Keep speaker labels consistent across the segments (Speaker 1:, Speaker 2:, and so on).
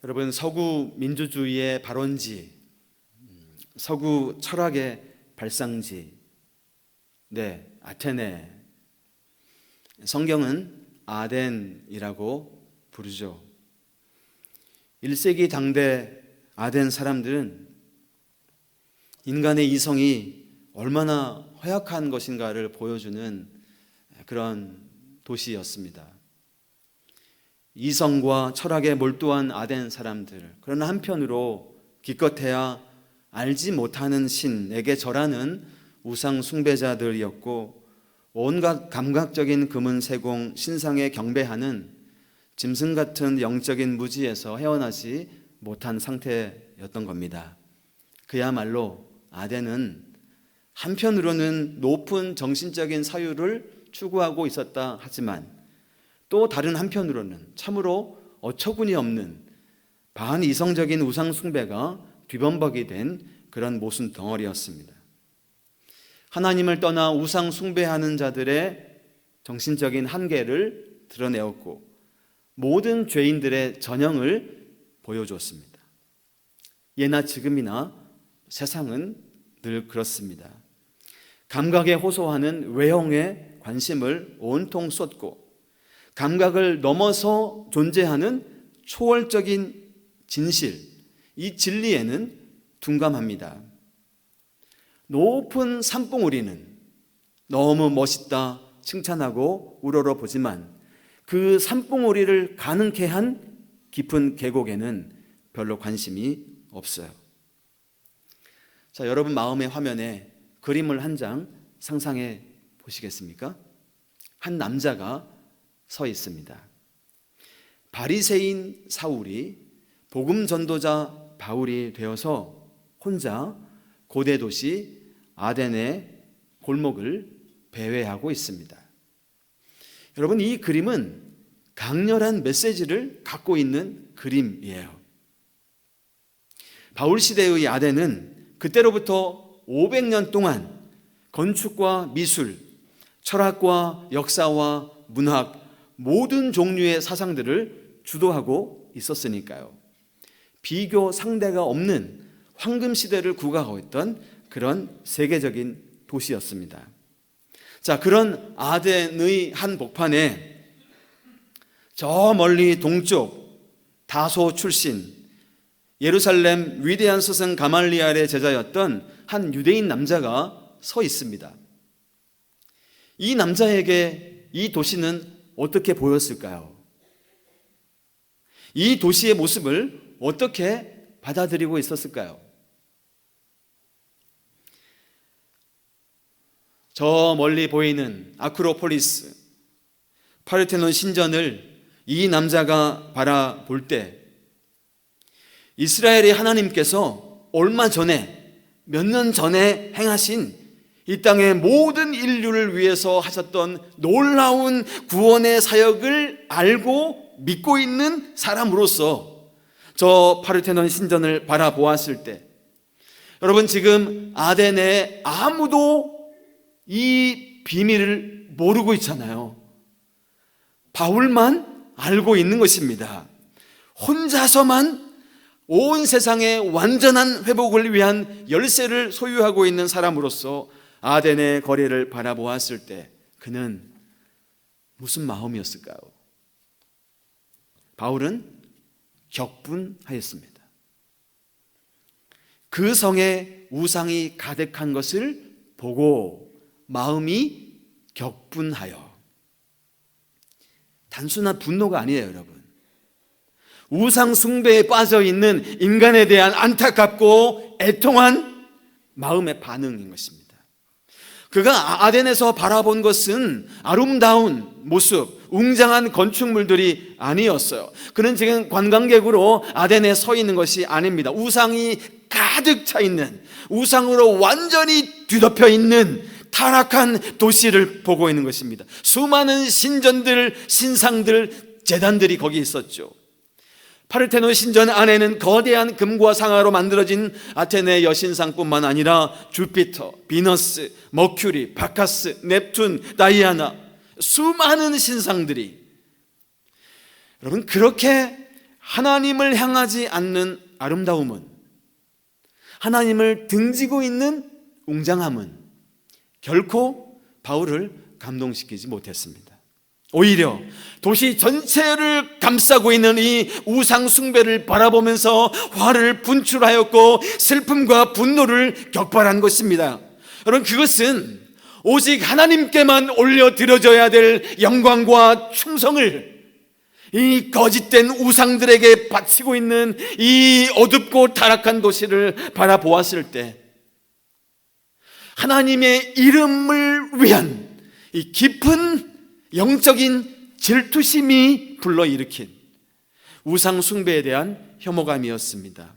Speaker 1: 여러분, 서구 민주주의의 발원지, 서구 철학의 발상지, 아테네. 성경은 아덴이라고 부르죠. 1세기 당대 아덴 사람들은 인간의 이성이 얼마나 허약한 것인가를 보여주는 그런 도시였습니다. 이성과 철학에 몰두한 아덴 사람들, 그러나 한편으로 기껏해야 알지 못하는 신에게 절하는 우상 숭배자들이었고, 온갖 감각적인 금은세공 신상에 경배하는 짐승 같은 영적인 무지에서 헤어나지 못한 상태였던 겁니다. 그야말로 아덴은 한편으로는 높은 정신적인 사유를 추구하고 있었다 하지만, 또 다른 한편으로는 참으로 어처구니 없는 반이성적인 우상 숭배가 뒤범벅이 된 그런 모순 덩어리였습니다. 하나님을 떠나 우상 숭배하는 자들의 정신적인 한계를 드러내었고, 모든 죄인들의 전형을 보여주었습니다. 예나 지금이나 세상은 늘 그렇습니다. 감각에 호소하는 외형에 관심을 온통 쏟고, 감각을 넘어서 존재하는 초월적인 진실, 이 진리에는 둔감합니다. 높은 산봉우리는 너무 멋있다 칭찬하고 우러러보지만, 그 산봉우리를 가능케 한 깊은 계곡에는 별로 관심이 없어요. 자, 여러분 마음의 화면에 그림을 한 장 상상해 보시겠습니까? 한 남자가 서 있습니다. 바리새인 사울이 복음 전도자 바울이 되어서 혼자 고대 도시 아덴의 골목을 배회하고 있습니다. 여러분, 이 그림은 강렬한 메시지를 갖고 있는 그림이에요. 바울 시대의 아덴은 그때로부터 500년 동안 건축과 미술, 철학과 역사와 문학, 모든 종류의 사상들을 주도하고 있었으니까요. 비교 상대가 없는 황금시대를 구가하고 있던 그런 세계적인 도시였습니다. 자, 그런 아덴의 한 복판에 저 멀리 동쪽 다소 출신, 예루살렘 위대한 스승 가말리엘의 제자였던 한 유대인 남자가 서 있습니다. 이 남자에게 이 도시는 어떻게 보였을까요? 이 도시의 모습을 어떻게 받아들이고 있었을까요? 저 멀리 보이는 아크로폴리스, 파르테논 신전을 이 남자가 바라볼 때, 이스라엘의 하나님께서 얼마 전에, 몇 년 전에 행하신 이 땅의 모든 인류를 위해서 하셨던 놀라운 구원의 사역을 알고 믿고 있는 사람으로서 저 파르테논 신전을 바라보았을 때, 여러분, 지금 아덴에 아무도 이 비밀을 모르고 있잖아요. 바울만 알고 있는 것입니다. 혼자서만 온 세상의 완전한 회복을 위한 열쇠를 소유하고 있는 사람으로서 아덴의 거리를 바라보았을 때 그는 무슨 마음이었을까요? 바울은 격분하였습니다. 그 성에 우상이 가득한 것을 보고 마음이 격분하여, 단순한 분노가 아니에요, 여러분. 우상 숭배에 빠져 있는 인간에 대한 안타깝고 애통한 마음의 반응인 것입니다. 그가 아덴에서 바라본 것은 아름다운 모습, 웅장한 건축물들이 아니었어요. 그는 지금 관광객으로 아덴에 서 있는 것이 아닙니다. 우상이 가득 차 있는, 우상으로 완전히 뒤덮여 있는 타락한 도시를 보고 있는 것입니다. 수많은 신전들, 신상들, 제단들이 거기 있었죠. 파르테논 신전 안에는 거대한 금과 상아로 만들어진 아테네 여신상뿐만 아니라 주피터, 비너스, 머큐리, 바카스, 넵툰, 다이아나, 수많은 신상들이, 여러분, 그렇게 하나님을 향하지 않는 아름다움은, 하나님을 등지고 있는 웅장함은 결코 바울을 감동시키지 못했습니다. 오히려 도시 전체를 감싸고 있는 이 우상 숭배를 바라보면서 화를 분출하였고 슬픔과 분노를 격발한 것입니다. 여러분, 그것은 오직 하나님께만 올려드려져야 될 영광과 충성을 이 거짓된 우상들에게 바치고 있는 이 어둡고 타락한 도시를 바라보았을 때 하나님의 이름을 위한 이 깊은 영적인 질투심이 불러일으킨 우상 숭배에 대한 혐오감이었습니다.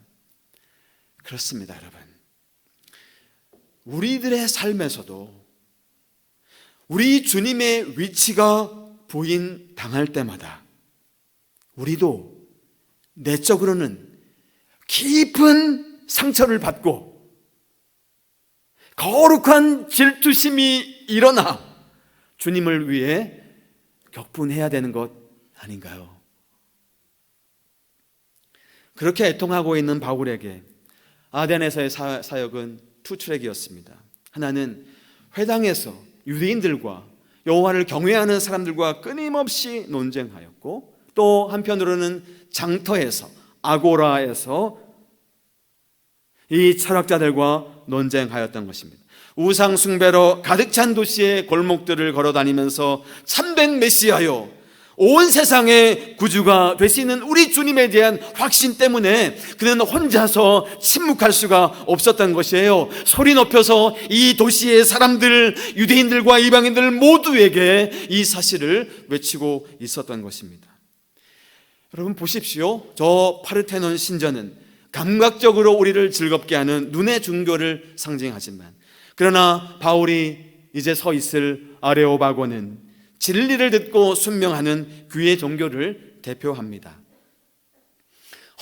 Speaker 1: 그렇습니다, 여러분. 우리들의 삶에서도 우리 주님의 위치가 부인당할 때마다 우리도 내적으로는 깊은 상처를 받고 거룩한 질투심이 일어나 주님을 위해 격분해야 되는 것 아닌가요? 그렇게 애통하고 있는 바울에게 아덴에서의 사역은 두 트랙이었습니다. 하나는 회당에서 유대인들과 여호와를 경외하는 사람들과 끊임없이 논쟁하였고, 또 한편으로는 장터에서, 아고라에서 이 철학자들과 논쟁하였던 것입니다. 우상 숭배로 가득 찬 도시의 골목들을 걸어다니면서 참된 메시아요, 온 세상의 구주가 되시는 우리 주님에 대한 확신 때문에 그는 혼자서 침묵할 수가 없었던 것이에요. 소리 높여서 이 도시의 사람들, 유대인들과 이방인들 모두에게 이 사실을 외치고 있었던 것입니다. 여러분 보십시오. 저 파르테논 신전은 감각적으로 우리를 즐겁게 하는 눈의 종교를 상징하지만, 그러나 바울이 이제 서 있을 아레오바고는 진리를 듣고 순명하는 귀의 종교를 대표합니다.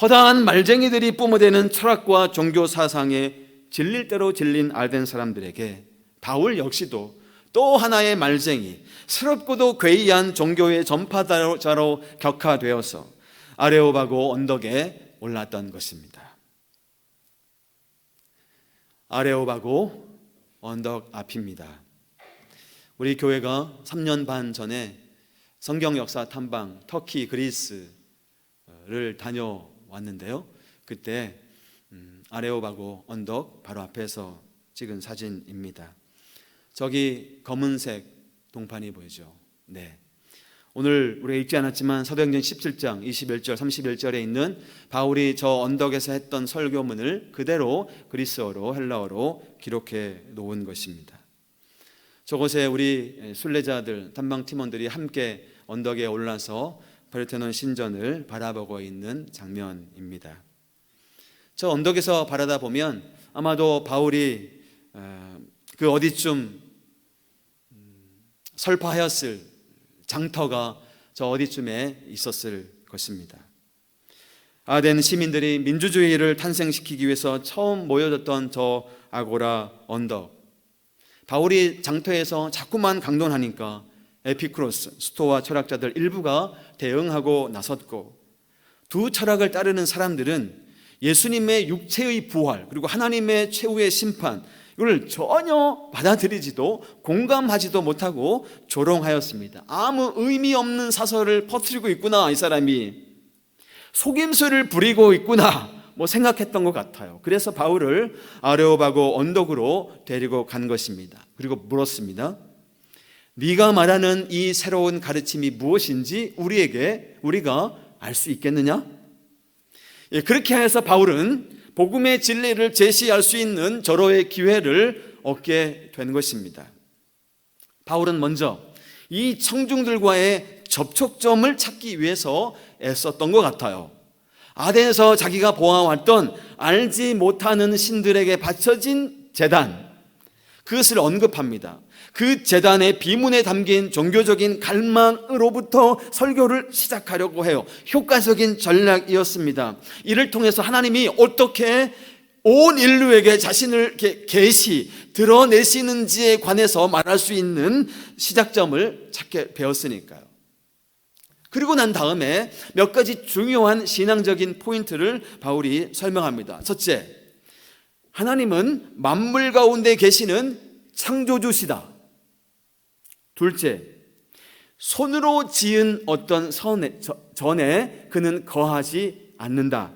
Speaker 1: 허다한 말쟁이들이 뿜어대는 철학과 종교 사상에 질릴 대로 질린 알덴 사람들에게 바울 역시도 또 하나의 말쟁이, 새롭고도 괴이한 종교의 전파자로 격화되어서 아레오바고 언덕에 올랐던 것입니다. 아레오바고 언덕 앞입니다. 우리 교회가 3년 반 전에 성경 역사 탐방 터키, 그리스를 다녀왔는데요. 그때 아레오바고 언덕 바로 앞에서 찍은 사진입니다. 저기 검은색 동판이 보이죠? 네. 오늘 우리가 읽지 않았지만 사도행전 17장 21절 31절에 있는 바울이 저 언덕에서 했던 설교문을 그대로 그리스어로 헬라어로 기록해 놓은 것입니다. 저곳에 우리 순례자들, 탐방 팀원들이 함께 언덕에 올라서 파르테논 신전을 바라보고 있는 장면입니다. 저 언덕에서 바라다 보면 아마도 바울이 그 어디쯤 설파하였을 장터가 저 어디쯤에 있었을 것입니다. 아덴 시민들이 민주주의를 탄생시키기 위해서 처음 모여졌던 저 아고라 언덕, 바울이 장터에서 자꾸만 강론하니까 에피쿠로스, 스토아 철학자들 일부가 대응하고 나섰고, 두 철학을 따르는 사람들은 예수님의 육체의 부활 그리고 하나님의 최후의 심판, 이걸 전혀 받아들이지도 공감하지도 못하고 조롱하였습니다. 아무 의미 없는 사설을 퍼뜨리고 있구나, 이 사람이 속임수를 부리고 있구나 생각했던 것 같아요. 그래서 바울을 아레오바고 언덕으로 데리고 간 것입니다. 그리고 물었습니다. 네가 말하는 이 새로운 가르침이 무엇인지 우리가 알 수 있겠느냐? 그렇게 해서 바울은 복음의 진리를 제시할 수 있는 절호의 기회를 얻게 된 것입니다. 바울은 먼저 이 청중들과의 접촉점을 찾기 위해서 애썼던 것 같아요. 아덴에서 자기가 보아왔던 알지 못하는 신들에게 바쳐진 제단, 그것을 언급합니다. 그 제단의 비문에 담긴 종교적인 갈망으로부터 설교를 시작하려고 해요. 효과적인 전략이었습니다. 이를 통해서 하나님이 어떻게 온 인류에게 자신을 드러내시는지에 관해서 말할 수 있는 시작점을 찾게 되었으니까요. 그리고 난 다음에 몇 가지 중요한 신앙적인 포인트를 바울이 설명합니다. 첫째, 하나님은 만물 가운데 계시는 창조주시다. 둘째, 손으로 지은 어떤 전에 그는 거하지 않는다.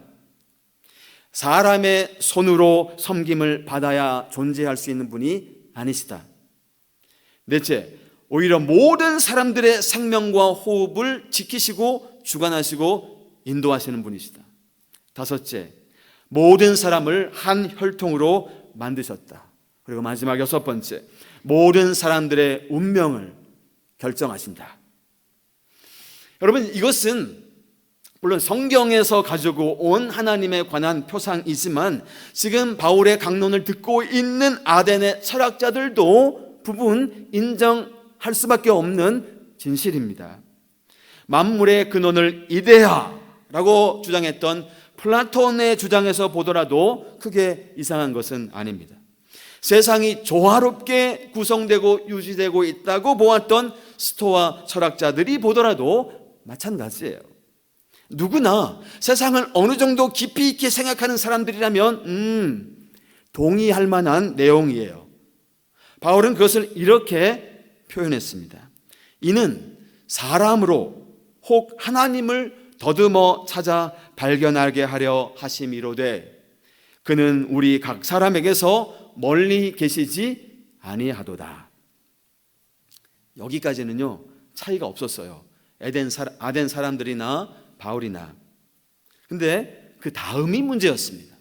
Speaker 1: 사람의 손으로 섬김을 받아야 존재할 수 있는 분이 아니시다. 넷째, 오히려 모든 사람들의 생명과 호흡을 지키시고 주관하시고 인도하시는 분이시다. 다섯째, 모든 사람을 한 혈통으로 만드셨다. 그리고 마지막 여섯 번째, 모든 사람들의 운명을 결정하신다. 여러분, 이것은 물론 성경에서 가지고 온 하나님에 관한 표상이지만 지금 바울의 강론을 듣고 있는 아덴의 철학자들도 부분 인정할 수밖에 없는 진실입니다. 만물의 근원을 이데아라고 주장했던 플라톤의 주장에서 보더라도 크게 이상한 것은 아닙니다. 세상이 조화롭게 구성되고 유지되고 있다고 보았던 스토아 철학자들이 보더라도 마찬가지예요. 누구나 세상을 어느 정도 깊이 있게 생각하는 사람들이라면 동의할 만한 내용이에요. 바울은 그것을 이렇게 표현했습니다. 이는 사람으로 혹 하나님을 더듬어 찾아 발견하게 하려 하심이로되 그는 우리 각 사람에게서 멀리 계시지 아니하도다. 여기까지는요 차이가 없었어요. 아덴 사람들이나 바울이나. 근데 그 다음이 문제였습니다.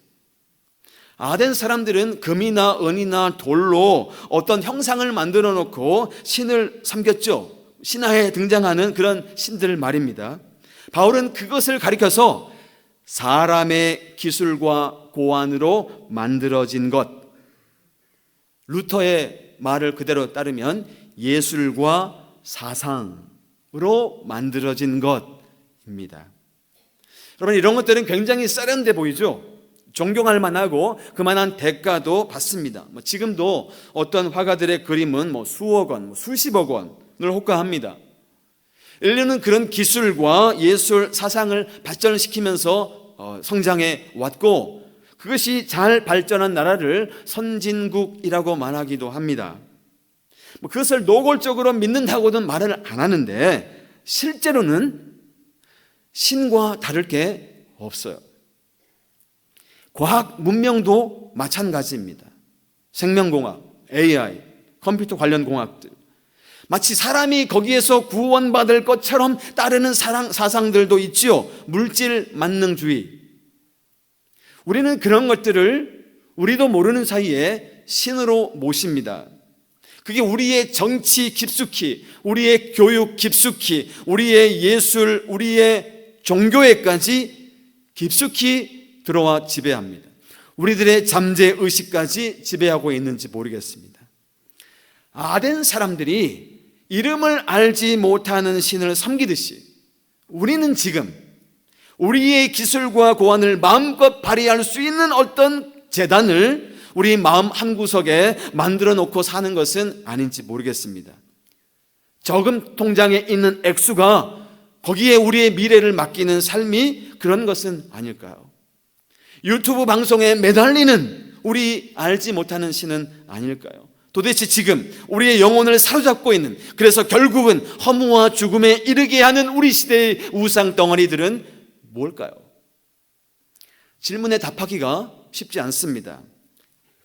Speaker 1: 아덴 사람들은 금이나 은이나 돌로 어떤 형상을 만들어 놓고 신을 섬겼죠. 신화에 등장하는 그런 신들 말입니다. 바울은 그것을 가리켜서 사람의 기술과 고안으로 만들어진 것, 루터의 말을 그대로 따르면 예술과 사상으로 만들어진 것입니다. 여러분, 이런 것들은 굉장히 세련돼 보이죠? 존경할 만하고 그만한 대가도 받습니다. 지금도 어떤 화가들의 그림은 수억 원, 수십억 원을 호가합니다. 인류는 그런 기술과 예술 사상을 발전시키면서 성장해 왔고 그것이 잘 발전한 나라를 선진국이라고 말하기도 합니다. 그것을 노골적으로 믿는다고는 말을 안 하는데 실제로는 신과 다를 게 없어요. 과학 문명도 마찬가지입니다. 생명공학, AI, 컴퓨터 관련 공학들, 마치 사람이 거기에서 구원받을 것처럼 따르는 사상들도 있지요. 물질 만능주의. 우리는 그런 것들을 우리도 모르는 사이에 신으로 모십니다. 그게 우리의 정치 깊숙이, 우리의 교육 깊숙이, 우리의 예술, 우리의 종교에까지 깊숙이 들어와 지배합니다. 우리들의 잠재의식까지 지배하고 있는지 모르겠습니다. 아덴 사람들이 이름을 알지 못하는 신을 섬기듯이 우리는 지금 우리의 기술과 고안을 마음껏 발휘할 수 있는 어떤 재단을 우리 마음 한구석에 만들어 놓고 사는 것은 아닌지 모르겠습니다. 저금 통장에 있는 액수가 거기에 우리의 미래를 맡기는 삶이 그런 것은 아닐까요? 유튜브 방송에 매달리는 우리 알지 못하는 신은 아닐까요? 도대체 지금 우리의 영혼을 사로잡고 있는, 그래서 결국은 허무와 죽음에 이르게 하는 우리 시대의 우상 덩어리들은 뭘까요? 질문에 답하기가 쉽지 않습니다.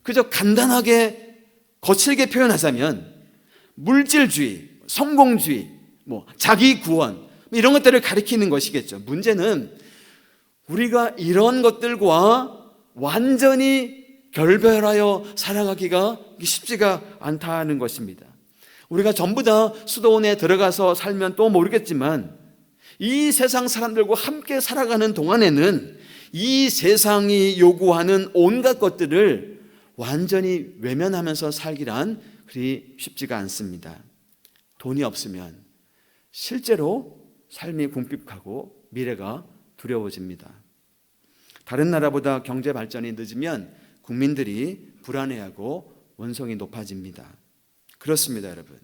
Speaker 1: 그저 간단하게 거칠게 표현하자면 물질주의, 성공주의, 자기 구원 이런 것들을 가리키는 것이겠죠. 문제는 우리가 이런 것들과 완전히 결별하여 살아가기가 쉽지가 않다는 것입니다. 우리가 전부 다 수도원에 들어가서 살면 또 모르겠지만 이 세상 사람들과 함께 살아가는 동안에는 이 세상이 요구하는 온갖 것들을 완전히 외면하면서 살기란 그리 쉽지가 않습니다. 돈이 없으면 실제로 삶이 궁핍하고 미래가 두려워집니다. 다른 나라보다 경제 발전이 늦으면 국민들이 불안해하고 원성이 높아집니다. 그렇습니다, 여러분.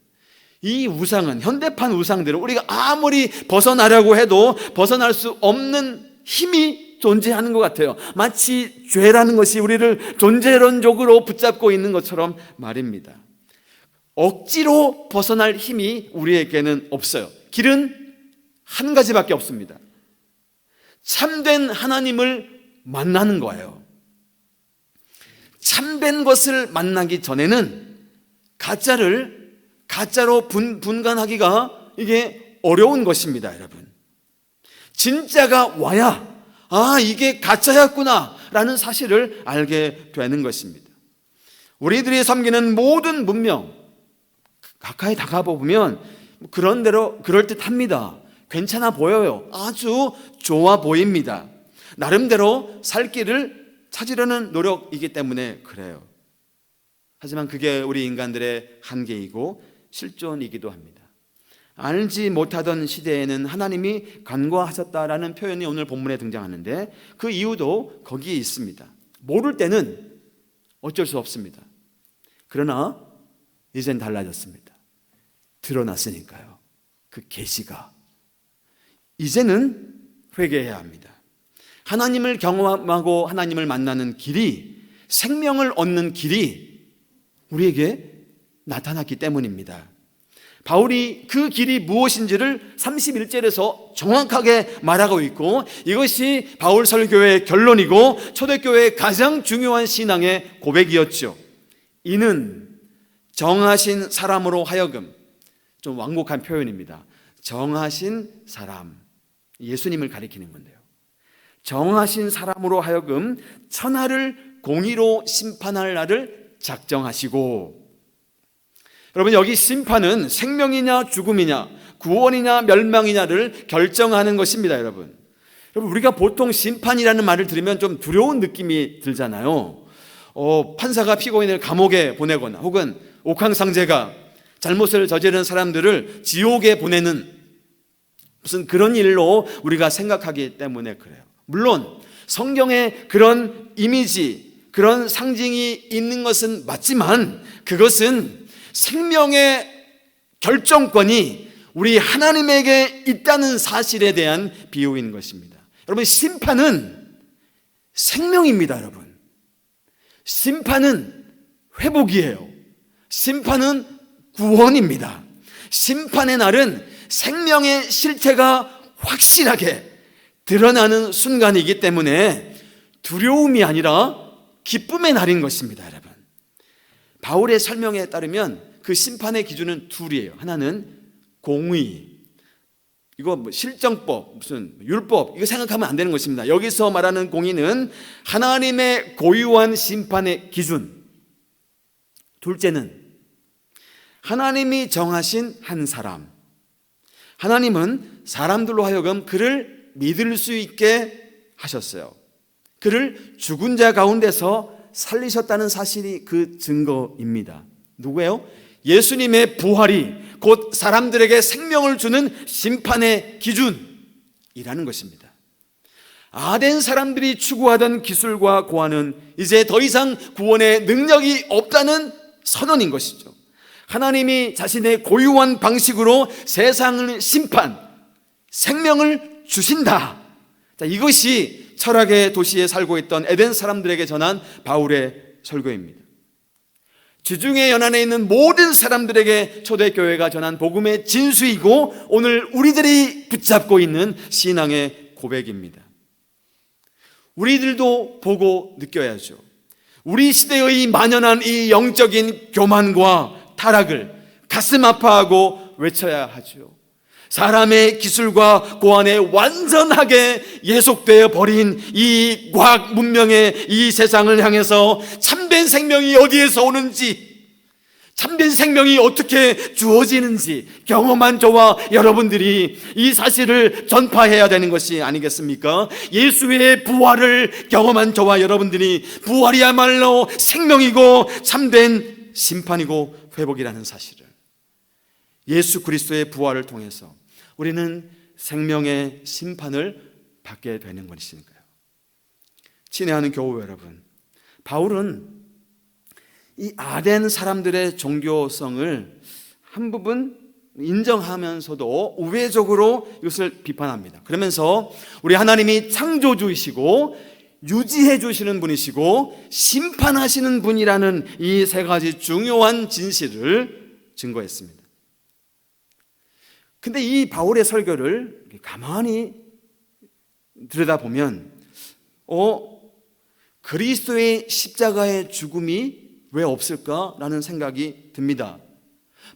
Speaker 1: 이 우상은, 현대판 우상들은 우리가 아무리 벗어나려고 해도 벗어날 수 없는 힘이 존재하는 것 같아요. 마치 죄라는 것이 우리를 존재론적으로 붙잡고 있는 것처럼 말입니다. 억지로 벗어날 힘이 우리에게는 없어요. 길은 한 가지밖에 없습니다. 참된 하나님을 만나는 거예요. 참된 것을 만나기 전에는 가짜로 분간하기가 이게 어려운 것입니다, 여러분. 진짜가 와야 이게 가짜였구나 라는 사실을 알게 되는 것입니다. 우리들이 섬기는 모든 문명, 가까이 다가보면 그런대로 그럴듯합니다. 괜찮아 보여요. 아주 좋아 보입니다. 나름대로 살 길을 찾으려는 노력이기 때문에 그래요. 하지만 그게 우리 인간들의 한계이고 실존이기도 합니다. 알지 못하던 시대에는 하나님이 간과하셨다라는 표현이 오늘 본문에 등장하는데 그 이유도 거기에 있습니다. 모를 때는 어쩔 수 없습니다. 그러나 이젠 달라졌습니다. 드러났으니까요. 그 계시가. 이제는 회개해야 합니다. 하나님을 경험하고 하나님을 만나는 길이, 생명을 얻는 길이 우리에게 나타났기 때문입니다. 바울이 그 길이 무엇인지를 31절에서 정확하게 말하고 있고, 이것이 바울 설교의 결론이고 초대교회의 가장 중요한 신앙의 고백이었죠. 이는 정하신 사람으로 하여금, 좀 완곡한 표현입니다. 정하신 사람, 예수님을 가리키는 건데요. 정하신 사람으로 하여금 천하를 공의로 심판할 날을 작정하시고, 여러분, 여기 심판은 생명이냐 죽음이냐, 구원이냐 멸망이냐를 결정하는 것입니다. 여러분, 우리가 보통 심판이라는 말을 들으면 좀 두려운 느낌이 들잖아요. 판사가 피고인을 감옥에 보내거나 혹은 옥황상제가 잘못을 저지른 사람들을 지옥에 보내는 무슨 그런 일로 우리가 생각하기 때문에 그래요. 물론 성경에 그런 이미지, 그런 상징이 있는 것은 맞지만 그것은 생명의 결정권이 우리 하나님에게 있다는 사실에 대한 비유인 것입니다. 여러분, 심판은 생명입니다. 여러분, 심판은 회복이에요. 심판은 구원입니다. 심판의 날은 생명의 실체가 확실하게 드러나는 순간이기 때문에 두려움이 아니라 기쁨의 날인 것입니다. 여러분, 바울의 설명에 따르면 그 심판의 기준은 둘이에요. 하나는 공의, 이거 뭐 실정법, 무슨 율법, 이거 생각하면 안 되는 것입니다. 여기서 말하는 공의는 하나님의 고유한 심판의 기준. 둘째는 하나님이 정하신 한 사람. 하나님은 사람들로 하여금 그를 믿을 수 있게 하셨어요. 그를 죽은 자 가운데서 살리셨다는 사실이 그 증거입니다. 누구예요? 예수님의 부활이 곧 사람들에게 생명을 주는 심판의 기준이라는 것입니다. 아덴 사람들이 추구하던 기술과 고안은 이제 더 이상 구원의 능력이 없다는 선언인 것이죠. 하나님이 자신의 고유한 방식으로 세상을 심판, 생명을 주신다. 이것이 철학의 도시에 살고 있던 에덴 사람들에게 전한 바울의 설교입니다. 지중해 연안에 있는 모든 사람들에게 초대교회가 전한 복음의 진수이고 오늘 우리들이 붙잡고 있는 신앙의 고백입니다. 우리들도 보고 느껴야죠. 우리 시대의 만연한 이 영적인 교만과 타락을 가슴 아파하고 외쳐야 하죠. 사람의 기술과 고안에 완전하게 예속되어 버린 이 과학 문명의 이 세상을 향해서 참된 생명이 어디에서 오는지, 참된 생명이 어떻게 주어지는지 경험한 저와 여러분들이 이 사실을 전파해야 되는 것이 아니겠습니까? 예수의 부활을 경험한 저와 여러분들이 부활이야말로 생명이고 참된 심판이고 회복이라는 사실을, 예수 그리스도의 부활을 통해서 우리는 생명의 심판을 받게 되는 것이니까요. 친애하는 교우 여러분, 바울은 이 아덴 사람들의 종교성을 한 부분 인정하면서도 우회적으로 이것을 비판합니다. 그러면서 우리 하나님이 창조주이시고 유지해 주시는 분이시고 심판하시는 분이라는 이 세 가지 중요한 진실을 증거했습니다. 근데 이 바울의 설교를 가만히 들여다보면 그리스도의 십자가의 죽음이 왜 없을까라는 생각이 듭니다.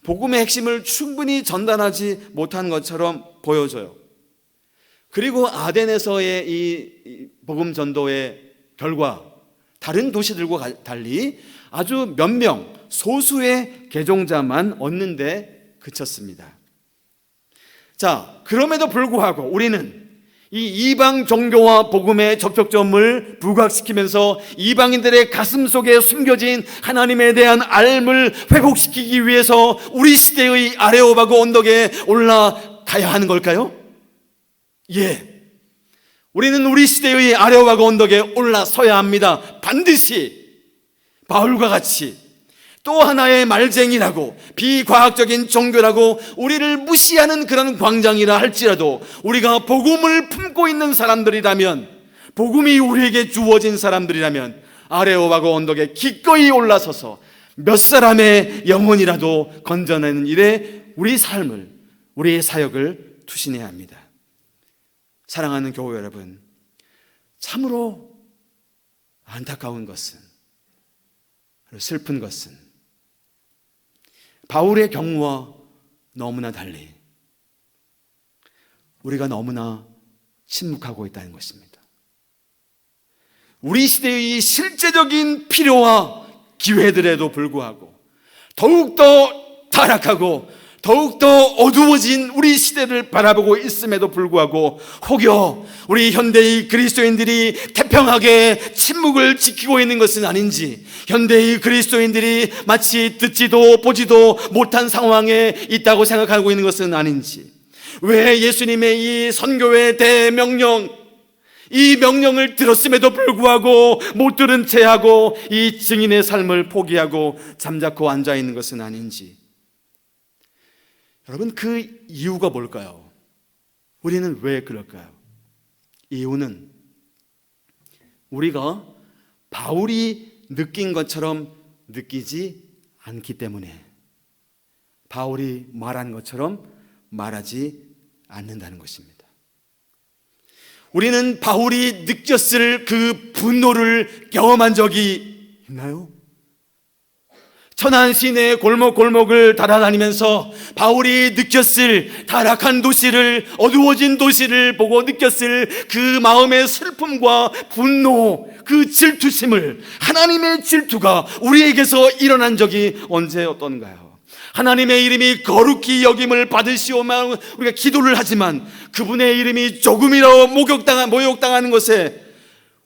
Speaker 1: 복음의 핵심을 충분히 전달하지 못한 것처럼 보여져요. 그리고 아덴에서의 이 복음 전도의 결과, 다른 도시들과 달리 아주 몇 명, 소수의 개종자만 얻는데 그쳤습니다. 자, 그럼에도 불구하고 우리는 이 이방 종교와 복음의 접촉점을 부각시키면서 이방인들의 가슴 속에 숨겨진 하나님에 대한 알을 회복시키기 위해서 우리 시대의 아레오바고 언덕에 올라가야 하는 걸까요? 예. 우리는 우리 시대의 아레오바고 언덕에 올라서야 합니다. 반드시 바울과 같이 또 하나의 말쟁이라고 비과학적인 종교라고 우리를 무시하는 그런 광장이라 할지라도 우리가 복음을 품고 있는 사람들이라면, 복음이 우리에게 주어진 사람들이라면 아레오바고 언덕에 기꺼이 올라서서 몇 사람의 영혼이라도 건져내는 일에 우리 삶을, 우리의 사역을 투신해야 합니다. 사랑하는 교회 여러분, 참으로 안타까운 것은, 슬픈 것은 바울의 경우와 너무나 달리 우리가 너무나 침묵하고 있다는 것입니다. 우리 시대의 실제적인 필요와 기회들에도 불구하고 더욱더 타락하고 더욱더 어두워진 우리 시대를 바라보고 있음에도 불구하고 혹여 우리 현대의 그리스도인들이 태평하게 침묵을 지키고 있는 것은 아닌지, 현대의 그리스도인들이 마치 듣지도 보지도 못한 상황에 있다고 생각하고 있는 것은 아닌지, 왜 예수님의 이 선교의 대명령, 이 명령을 들었음에도 불구하고 못 들은 채 하고 이 증인의 삶을 포기하고 잠자코 앉아 있는 것은 아닌지, 여러분, 그 이유가 뭘까요? 우리는 왜 그럴까요? 이유는 우리가 바울이 느낀 것처럼 느끼지 않기 때문에, 바울이 말한 것처럼 말하지 않는다는 것입니다. 우리는 바울이 느꼈을 그 분노를 경험한 적이 있나요? 천안 시내 골목골목을 달아다니면서 바울이 느꼈을 타락한 도시를, 어두워진 도시를 보고 느꼈을 그 마음의 슬픔과 분노, 그 질투심을, 하나님의 질투가 우리에게서 일어난 적이 언제 어떤가요? 하나님의 이름이 거룩히 여김을 받으시오만 우리가 기도를 하지만 그분의 이름이 조금이라도 모욕당하는 것에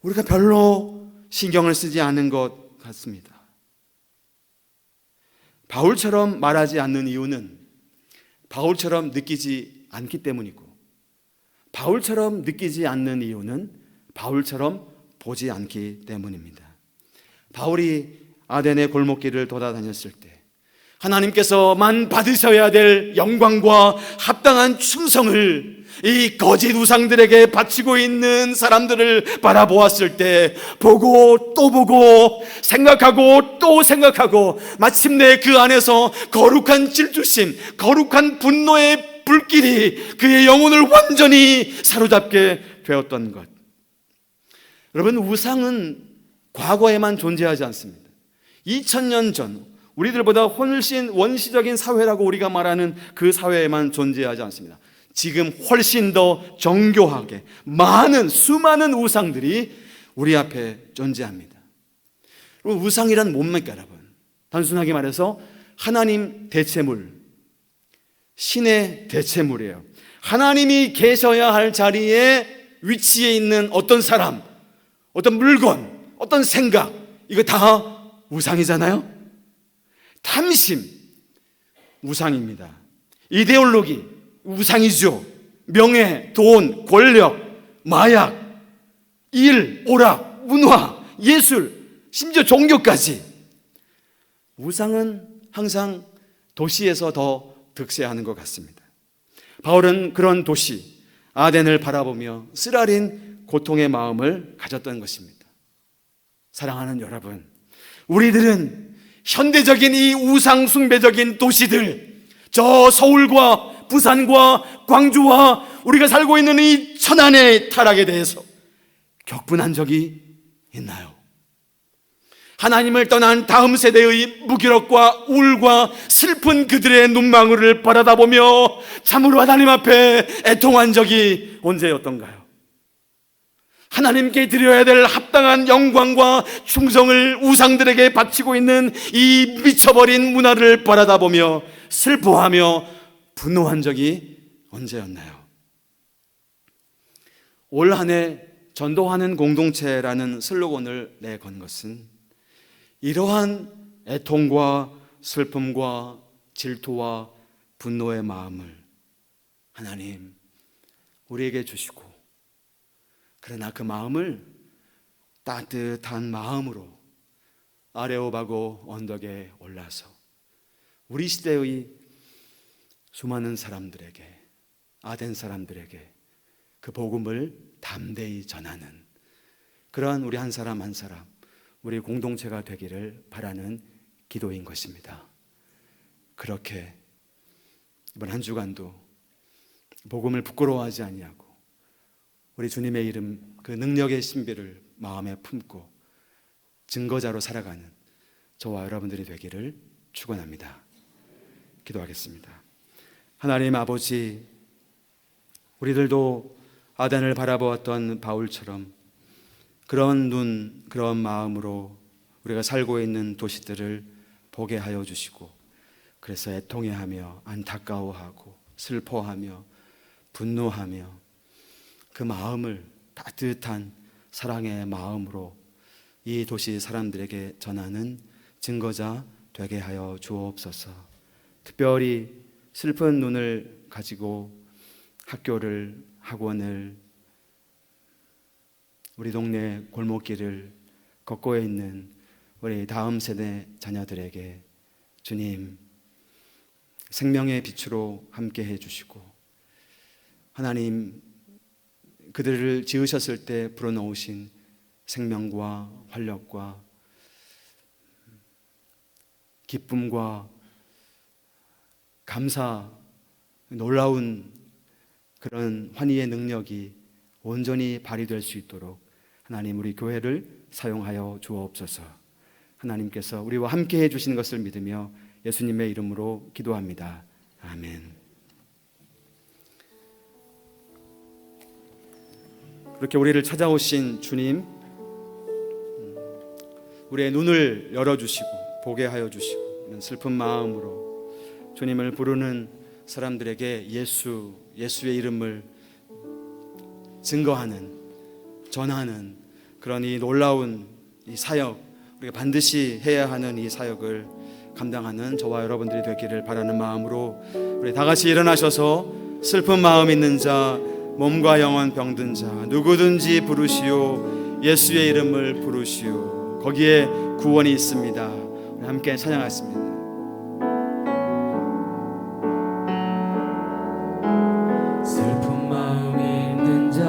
Speaker 1: 우리가 별로 신경을 쓰지 않은 것 같습니다. 바울처럼 말하지 않는 이유는 바울처럼 느끼지 않기 때문이고, 바울처럼 느끼지 않는 이유는 바울처럼 보지 않기 때문입니다. 바울이 아덴의 골목길을 돌아다녔을 때 하나님께서만 받으셔야 될 영광과 합당한 충성을 이 거짓 우상들에게 바치고 있는 사람들을 바라보았을 때 보고 또 보고 생각하고 또 생각하고 마침내 그 안에서 거룩한 질투심, 거룩한 분노의 불길이 그의 영혼을 완전히 사로잡게 되었던 것. 여러분, 우상은 과거에만 존재하지 않습니다. 2000년 전 우리들보다 훨씬 원시적인 사회라고 우리가 말하는 그 사회에만 존재하지 않습니다. 지금 훨씬 더 정교하게 수많은 우상들이 우리 앞에 존재합니다. 우상이란 뭡니까, 여러분? 단순하게 말해서 하나님 대체물, 신의 대체물이에요. 하나님이 계셔야 할 자리에 위치해 있는 어떤 사람, 어떤 물건, 어떤 생각, 이거 다 우상이잖아요. 탐심, 우상입니다. 이데올로기, 우상이죠. 명예, 돈, 권력, 마약, 일, 오락, 문화, 예술, 심지어 종교까지. 우상은 항상 도시에서 더 득세하는 것 같습니다. 바울은 그런 도시 아덴을 바라보며 쓰라린 고통의 마음을 가졌던 것입니다. 사랑하는 여러분, 우리들은 현대적인 이 우상 숭배적인 도시들, 저 서울과 부산과 광주와 우리가 살고 있는 이 천안의 타락에 대해서 격분한 적이 있나요? 하나님을 떠난 다음 세대의 무기력과 우울과 슬픈 그들의 눈망울을 바라다보며 참으로 하나님 앞에 애통한 적이 언제였던가요? 하나님께 드려야 될 합당한 영광과 충성을 우상들에게 바치고 있는 이 미쳐버린 문화를 바라다보며 슬퍼하며 분노한 적이 언제였나요? 올 한 해 전도하는 공동체라는 슬로건을 내건 것은 이러한 애통과 슬픔과 질투와 분노의 마음을 하나님 우리에게 주시고, 그러나 그 마음을 따뜻한 마음으로 아레오바고 언덕에 올라서 우리 시대의 수많은 사람들에게, 아덴 사람들에게 그 복음을 담대히 전하는 그러한 우리 한 사람 한 사람, 우리 공동체가 되기를 바라는 기도인 것입니다. 그렇게 이번 한 주간도 복음을 부끄러워하지 아니하고 우리 주님의 이름, 그 능력의 신비를 마음에 품고 증거자로 살아가는 저와 여러분들이 되기를 축원합니다. 기도하겠습니다. 하나님 아버지, 우리들도 아덴을 바라보았던 바울처럼 그런 눈, 그런 마음으로 우리가 살고 있는 도시들을 보게 하여 주시고, 그래서 애통해하며 안타까워하고 슬퍼하며 분노하며 그 마음을 따뜻한 사랑의 마음으로 이 도시 사람들에게 전하는 증거자 되게 하여 주옵소서. 특별히 슬픈 눈을 가지고 학교를, 학원을, 우리 동네 골목길을 걷고 있는 우리 다음 세대 자녀들에게 주님 생명의 빛으로 함께 해주시고, 하나님 그들을 지으셨을 때 불어넣으신 생명과 활력과 기쁨과 감사, 놀라운 그런 환희의 능력이 온전히 발휘될 수 있도록 하나님 우리 교회를 사용하여 주옵소서. 하나님께서 우리와 함께 해주시는 것을 믿으며 예수님의 이름으로 기도합니다. 아멘. 그렇게 우리를 찾아오신 주님, 우리의 눈을 열어주시고 보게 하여 주시고 슬픈 마음으로 주님을 부르는 사람들에게 예수의 이름을 증거하는, 전하는 그런 이 놀라운 이 사역, 우리가 반드시 해야 하는 이 사역을 감당하는 저와 여러분들이 되기를 바라는 마음으로 우리 다 같이 일어나셔서 슬픈 마음 있는 자, 몸과 영혼 병든 자 누구든지 부르시오, 예수의 이름을 부르시오. 거기에 구원이 있습니다. 우리 함께 찬양하겠습니다.
Speaker 2: 슬픈 마음 있는 자,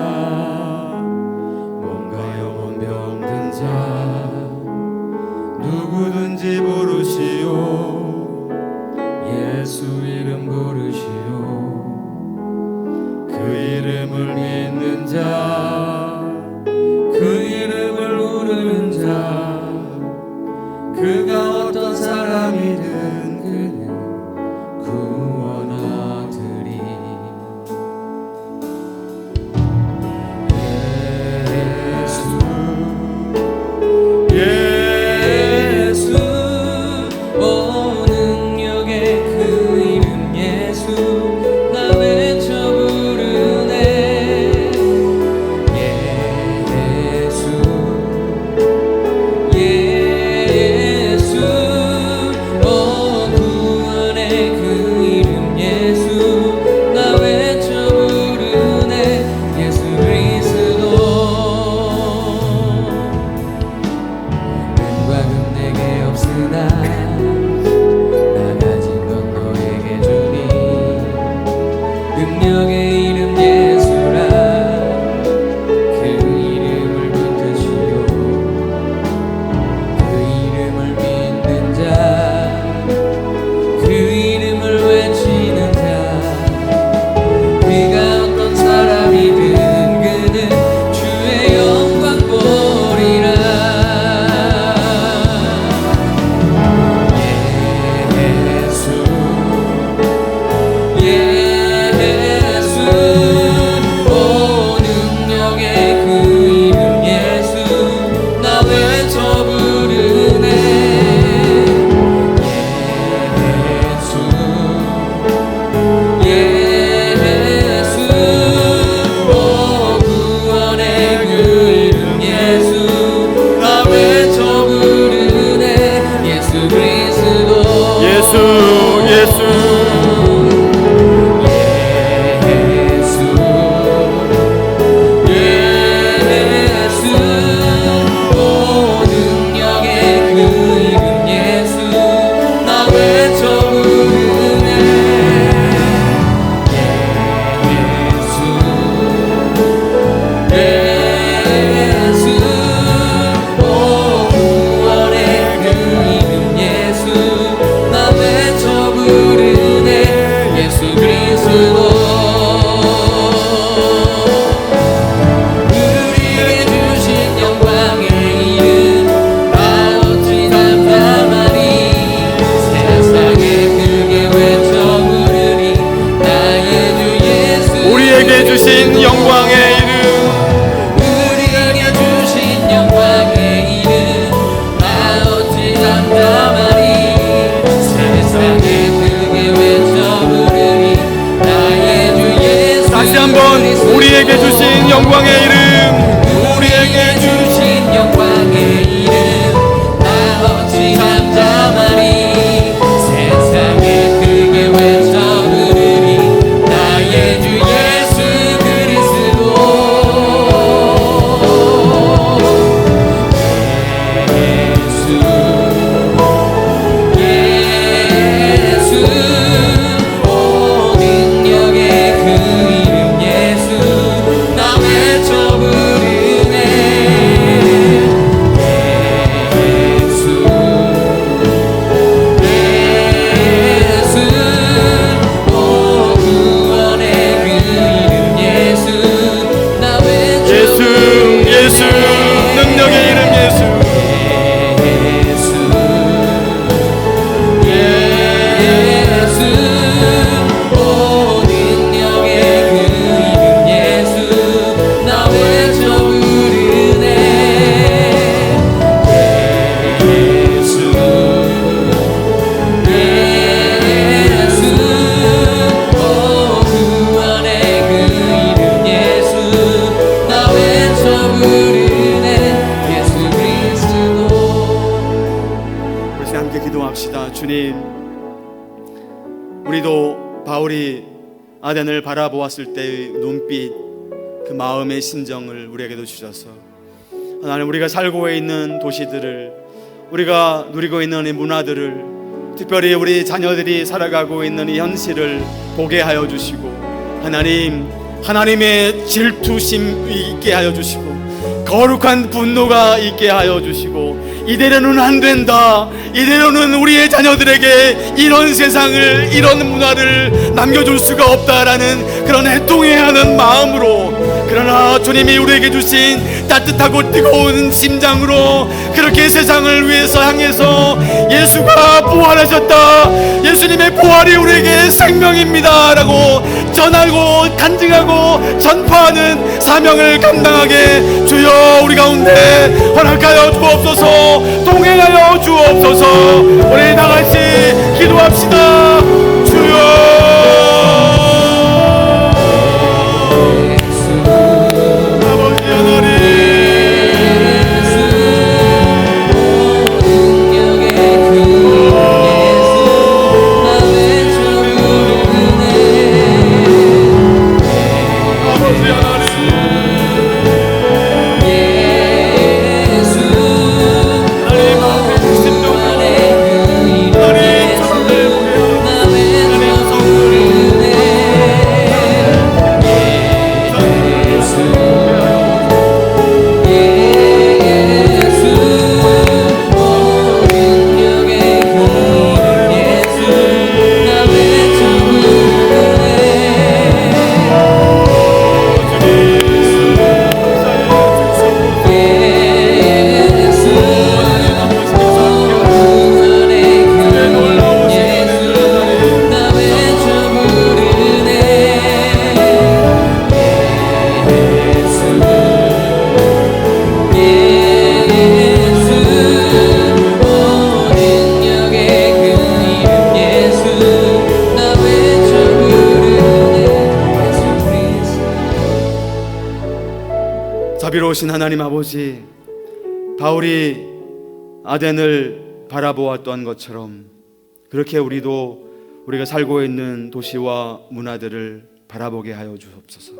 Speaker 2: 몸과 영혼 병든 자 누구든지 부르시오, 예수 이름 부르시오. 그 이름을 믿는 자, 그 이름을 부르는 자, 그가 어떤 사람이든 그는 구원하리니. 예수, 오 능력의 그 이름 예수, 나 외쳐 부르네. 능력의 이름 예수라 그 이름을 붙드시오 그 이름을 믿는 자 그 이름을 외치는 자 그가 어떤 사람이든 그는 주의 영광 보리라 예수 오 능력의 그 이름 예수 나 외쳐 부르네 예수 오 구원의 그 이름 예수 나 외쳐 부르네 예수 그리스도
Speaker 1: 예수 예수 우리에게 주신 영광의 이름
Speaker 2: 우리에게 주신 영광의 이름 나 어찌 담담하리 세상에 크게 외쳐 부르리 나의 주 예수
Speaker 1: 다시 한번 우리에게 주신 영광의 이름
Speaker 2: 우리에게 주신 영광의 이름 나 어찌 담담하리 세상에 크게 외쳐 부르리 나의 주 예수 그리스도 예수 오 능력의 그 이름 예수 나 외쳐 부르네 예수 오 구원의 그 이름 예수 나 외쳐
Speaker 1: 예수 예수 능력의 이름 예수
Speaker 2: 예수 오 능력의 그 이름 예수 나 외쳐 부르네 예수 오 구원의 그 이름 예수 나 외쳐 부르네 예수 그리스도
Speaker 1: 우리 함께 기도합시다. 주님 우리도 바울이 아덴을 바라보았을 때의 눈빛 그 마음의 심정을 우리에게도 주셔서 하나님 우리가 살고 있는 도시들을 우리가 누리고 있는 이 문화들을 특별히 우리 자녀들이 살아가고 있는 이 현실을 보게 하여 주시고 하나님 하나님의 질투심 있게 하여 주시고 거룩한 분노가 있게 하여 주시고 이대로는 안 된다 이대로는 우리의 자녀들에게 이런 세상을 이런 문화를 남겨줄 수가 없다라는 그런 애통해하는 마음으로 그러나 주님이 우리에게 주신 따뜻하고 뜨거운 심장으로 그렇게 세상을 위해서 향해서 예수가 부활하셨다 예수님의 부활이 우리에게 생명입니다 라고 전하고 간증하고 전파하는 사명을 감당하게 주여 우리 가운데 허락하여 주옵소서 동행하여 주옵소서 우리 다같이 기도합시다 주여
Speaker 2: 예수
Speaker 1: 자비로우신 하나님 아버지, 바울이 아덴을 바라보았던 것처럼 그렇게 우리가 살고 있는 도시와 문화들을 바라보게 하여 주옵소서.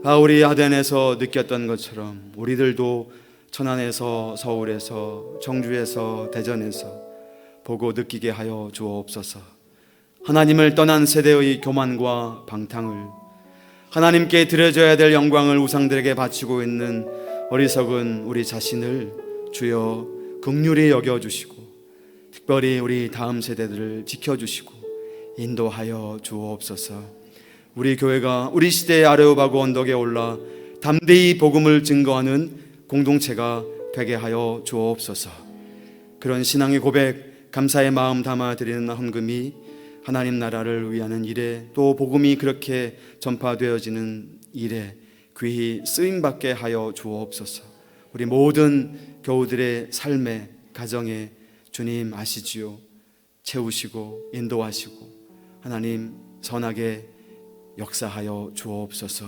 Speaker 1: 바울이 아덴에서 느꼈던 것처럼 우리들도 천안에서, 서울에서, 청주에서, 대전에서 보고 느끼게 하여 주옵소서. 하나님을 떠난 세대의 교만과 방탕을, 하나님께 드려져야 될 영광을 우상들에게 바치고 있는 어리석은 우리 자신을 주여 긍휼히 여겨주시고, 특별히 우리 다음 세대들을 지켜주시고 인도하여 주옵소서. 우리 교회가 우리 시대의 아레오바고 언덕에 올라 담대히 복음을 증거하는 공동체가 되게 하여 주옵소서. 그런 신앙의 고백, 감사의 마음 담아 드리는 헌금이 하나님 나라를 위하는 일에, 또 복음이 그렇게 전파되어지는 일에 귀히 쓰임받게 하여 주옵소서. 우리 모든 교우들의 삶에, 가정에 주님 아시지요. 채우시고 인도하시고 하나님 선하게 역사하여 주옵소서.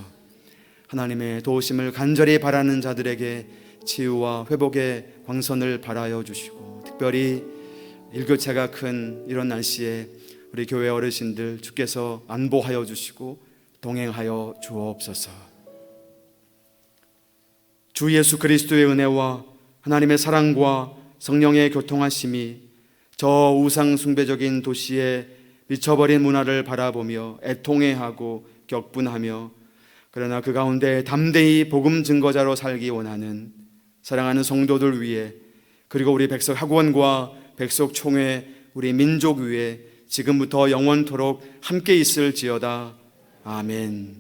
Speaker 1: 하나님의 도우심을 간절히 바라는 자들에게 치유와 회복의 광선을 발하여 주시고, 특별히 일교차가 큰 이런 날씨에 우리 교회 어르신들 주께서 안보하여 주시고 동행하여 주옵소서. 주 예수 그리스도의 은혜와 하나님의 사랑과 성령의 교통하심이 저 우상 숭배적인 도시의 미쳐버린 문화를 바라보며 애통해하고 격분하며, 그러나 그 가운데 담대히 복음 증거자로 살기 원하는 사랑하는 성도들 위해, 그리고 우리 백석 학원과 백석 총회, 우리 민족 위에 지금부터 영원토록 함께 있을지어다. 아멘.